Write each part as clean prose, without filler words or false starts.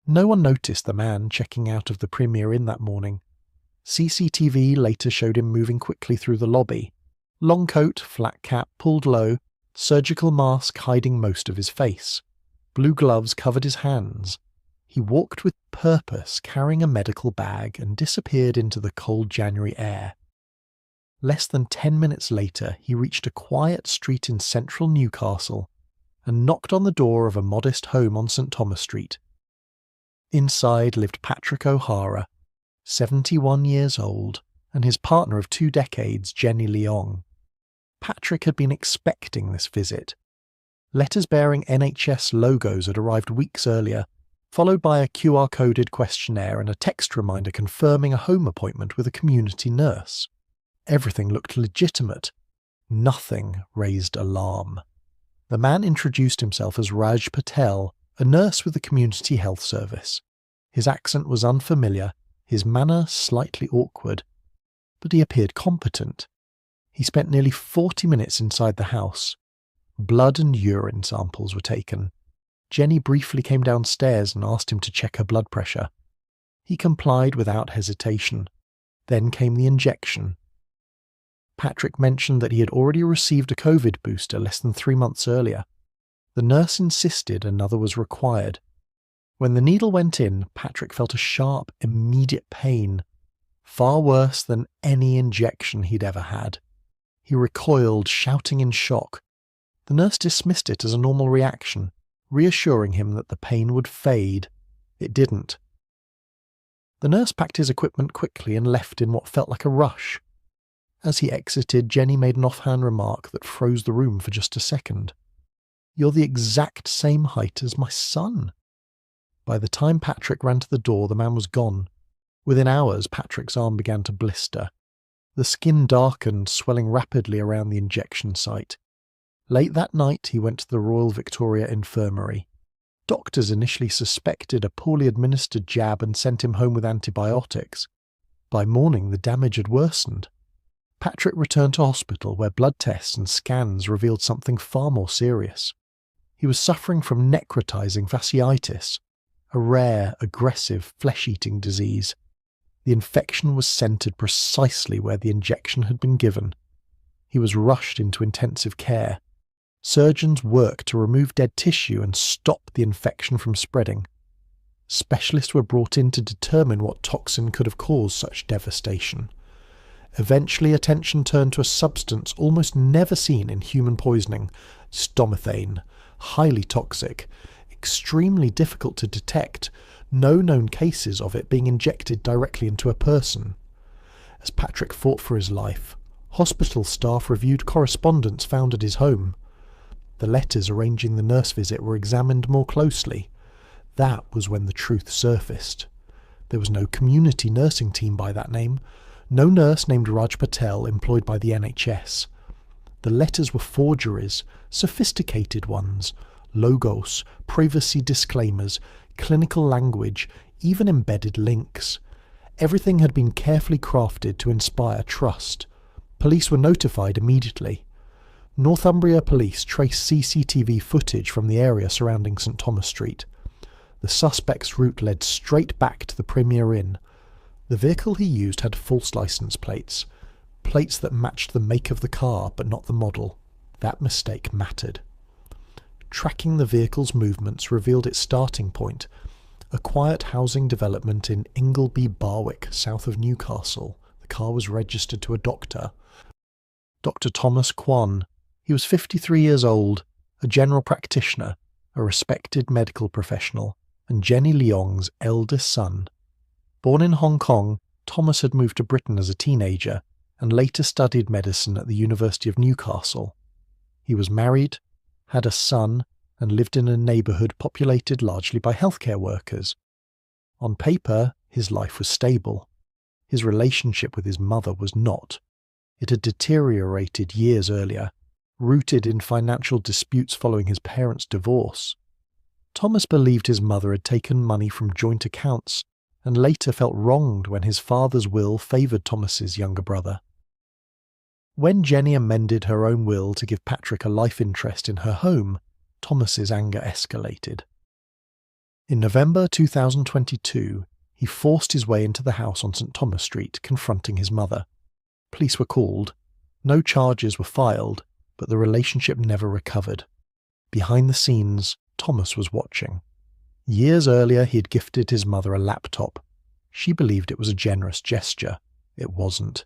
No one noticed the man checking out of the Premier Inn that morning. CCTV later showed him moving quickly through the lobby. Long coat, flat cap pulled low, surgical mask hiding most of his face. Blue gloves covered his hands. He walked with purpose, carrying a medical bag, and disappeared into the cold January air. Less than 10 minutes later, he reached a quiet street in central Newcastle and knocked on the door of a modest home on St Thomas Street. Inside lived Patrick O'Hara, 71 years old, and his partner of 2 decades, Jenny Leong. Patrick had been expecting this visit. Letters bearing NHS logos had arrived weeks earlier, followed by a QR-coded questionnaire and a text reminder confirming a home appointment with a community nurse. Everything looked legitimate. Nothing raised alarm. The man introduced himself as Raj Patel, a nurse with the Community Health Service. His accent was unfamiliar, his manner slightly awkward, but he appeared competent. He spent nearly 40 minutes inside the house. Blood and urine samples were taken. Jenny briefly came downstairs and asked him to check her blood pressure. He complied without hesitation. Then came the injection. Patrick mentioned that he had already received a COVID booster less than 3 months earlier. The nurse insisted another was required. When the needle went in, Patrick felt a sharp, immediate pain, far worse than any injection he'd ever had. He recoiled, shouting in shock. The nurse dismissed it as a normal reaction, reassuring him that the pain would fade. It didn't. The nurse packed his equipment quickly and left in what felt like a rush. As he exited, Jenny made an offhand remark that froze the room for just a second. "You're the exact same height as my son." By the time Patrick ran to the door, the man was gone. Within hours, Patrick's arm began to blister. The skin darkened, swelling rapidly around the injection site. Late that night, he went to the Royal Victoria Infirmary. Doctors initially suspected a poorly administered jab and sent him home with antibiotics. By morning, the damage had worsened. Patrick returned to hospital where blood tests and scans revealed something far more serious. He was suffering from necrotizing fasciitis, a rare, aggressive, flesh-eating disease. The infection was centered precisely where the injection had been given. He was rushed into intensive care. Surgeons worked to remove dead tissue and stop the infection from spreading. Specialists were brought in to determine what toxin could have caused such devastation. Eventually, attention turned to a substance almost never seen in human poisoning, stomethane, highly toxic, extremely difficult to detect, no known cases of it being injected directly into a person. As Patrick fought for his life, hospital staff reviewed correspondence found at his home. The letters arranging the nurse visit were examined more closely. That was when the truth surfaced. There was no community nursing team by that name, no nurse named Raj Patel employed by the NHS. The letters were forgeries, sophisticated ones, logos, privacy disclaimers, clinical language, even embedded links. Everything had been carefully crafted to inspire trust. Police were notified immediately. Northumbria police traced CCTV footage from the area surrounding St Thomas Street. The suspect's route led straight back to the Premier Inn. The vehicle he used had false license plates that matched the make of the car but not the model. That mistake mattered. Tracking the vehicle's movements revealed its starting point, a quiet housing development in Ingleby Barwick, south of Newcastle. The car was registered to a doctor. Dr. Thomas Kwan. He was 53 years old, a general practitioner, a respected medical professional, and Jenny Leong's eldest son. Born in Hong Kong, Thomas had moved to Britain as a teenager and later studied medicine at the University of Newcastle. He was married, had a son, and lived in a neighbourhood populated largely by healthcare workers. On paper, his life was stable. His relationship with his mother was not. It had deteriorated years earlier, rooted in financial disputes following his parents' divorce. Thomas believed his mother had taken money from joint accounts and later felt wronged when his father's will favoured Thomas's younger brother. When Jenny amended her own will to give Patrick a life interest in her home, Thomas's anger escalated. In November 2022, he forced his way into the house on St Thomas Street, confronting his mother. Police were called. No charges were filed, but the relationship never recovered. Behind the scenes, Thomas was watching. Years earlier, he had gifted his mother a laptop. She believed it was a generous gesture. It wasn't.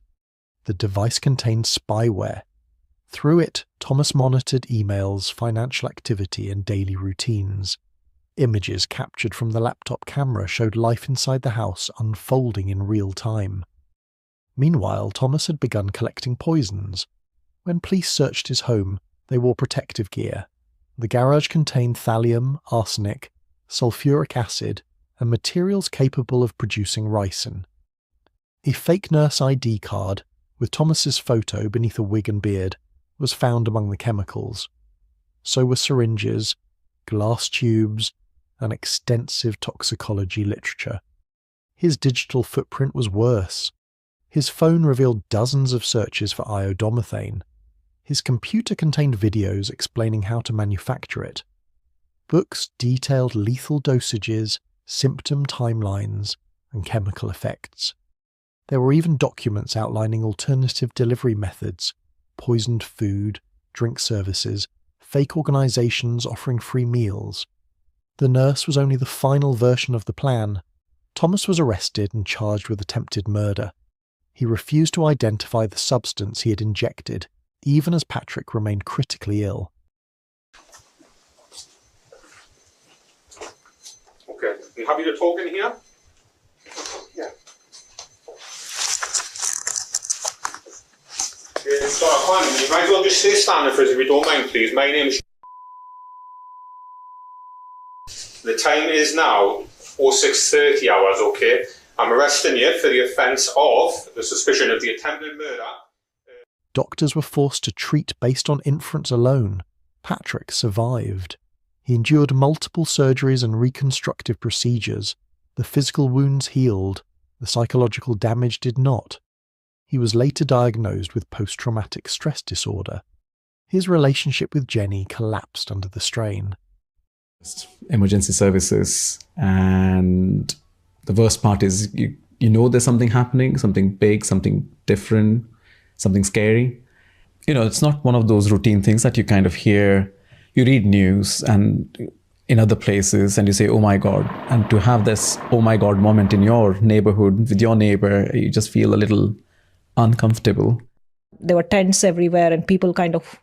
The device contained spyware. Through it, Thomas monitored emails, financial activity, and daily routines. Images captured from the laptop camera showed life inside the house unfolding in real time. Meanwhile, Thomas had begun collecting poisons. When police searched his home, they wore protective gear. The garage contained thallium, arsenic, sulfuric acid, and materials capable of producing ricin. A fake nurse ID card, with Thomas's photo beneath a wig and beard, was found among the chemicals. So were syringes, glass tubes, and extensive toxicology literature. His digital footprint was worse. His phone revealed dozens of searches for iodomethane. His computer contained videos explaining how to manufacture it. Books detailed lethal dosages, symptom timelines, and chemical effects. There were even documents outlining alternative delivery methods, poisoned food, drink services, fake organizations offering free meals. The nurse was only the final version of the plan. Thomas was arrested and charged with attempted murder. He refused to identify the substance he had injected, even as Patrick remained critically ill. Okay, you happy to talk in here? Yeah. You might as well just stay standing for us if you don't mind, please. My name's... The time is now 06:30 hours, okay? I'm arresting you for the offence of the suspicion of the attempted murder. Doctors were forced to treat based on inference alone. Patrick survived. He endured multiple surgeries and reconstructive procedures. The physical wounds healed. The psychological damage did not. He was later diagnosed with post-traumatic stress disorder. His relationship with Jenny collapsed under the strain. Emergency services, and the worst part is you know there's something happening, something big, something different, something scary. It's not one of those routine things that you kind of hear. You read news and in other places and you say, oh my God. And to have this oh my God moment in your neighborhood with your neighbor, you just feel a little uncomfortable. There were tents everywhere and people kind of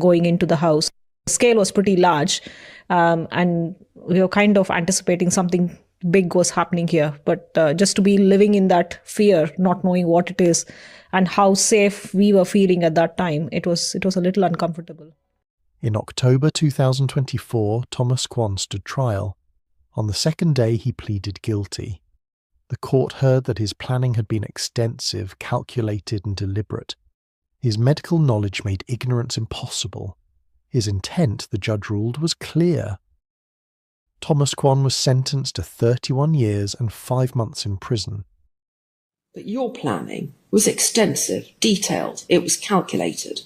going into the house. The scale was pretty large, and we were kind of anticipating something big was happening here. But just to be living in that fear, not knowing what it is and how safe we were feeling at that time, it was a little uncomfortable. In October 2024, Thomas Kwan stood trial. On the second day, he pleaded guilty. The court heard that his planning had been extensive, calculated, and deliberate. His medical knowledge made ignorance impossible. His intent, the judge ruled, was clear. Thomas Kwan was sentenced to 31 years and 5 months in prison. But your planning was extensive, detailed, it was calculated.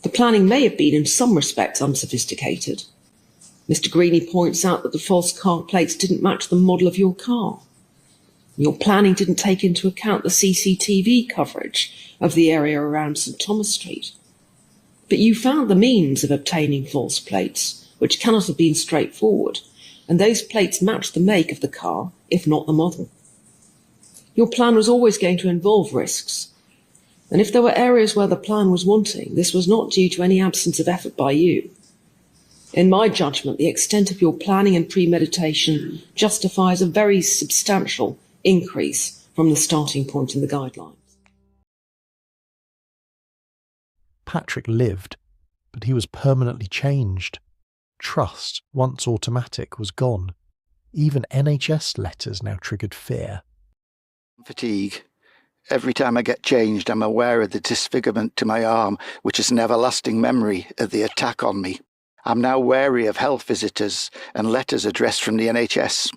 The planning may have been in some respects unsophisticated. Mr. Greene points out that the false car plates didn't match the model of your car. Your planning didn't take into account the CCTV coverage of the area around St Thomas Street. But you found the means of obtaining false plates, which cannot have been straightforward, and those plates matched the make of the car, if not the model. Your plan was always going to involve risks, and if there were areas where the plan was wanting, this was not due to any absence of effort by you. In my judgment, the extent of your planning and premeditation justifies a very substantial increase from the starting point in the guidelines. Patrick lived, but he was permanently changed. Trust, once automatic, was gone. Even NHS letters now triggered fear. Fatigue. Every time I get changed, I'm aware of the disfigurement to my arm, which is an everlasting memory of the attack on me. I'm now wary of health visitors and letters addressed from the NHS.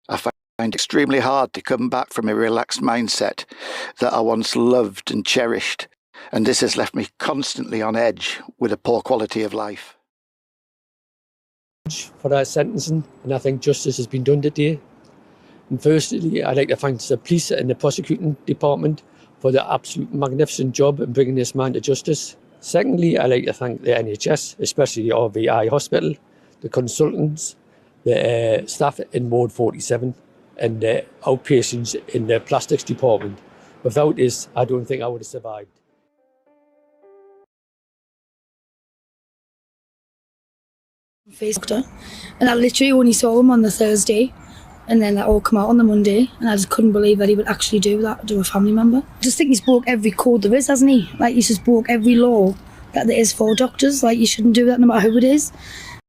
I find it extremely hard to come back from a relaxed mindset that I once loved and cherished, and this has left me constantly on edge with a poor quality of life. for our sentencing, and I think justice has been done today. And firstly, I'd like to thank the police and the prosecuting department for the absolute magnificent job in bringing this man to justice. Secondly, I'd like to thank the NHS, especially the RVI Hospital, the consultants, the staff in Ward 47 and the outpatients in the plastics department. Without this, I don't think I would have survived. Doctor, and I literally only saw him on the Thursday, and then that all come out on the Monday, and I just couldn't believe that he would actually do that to a family member. I just think he's broke every code there is, hasn't he? Like, he's just broke every law that there is for doctors. Like, you shouldn't do that no matter who it is.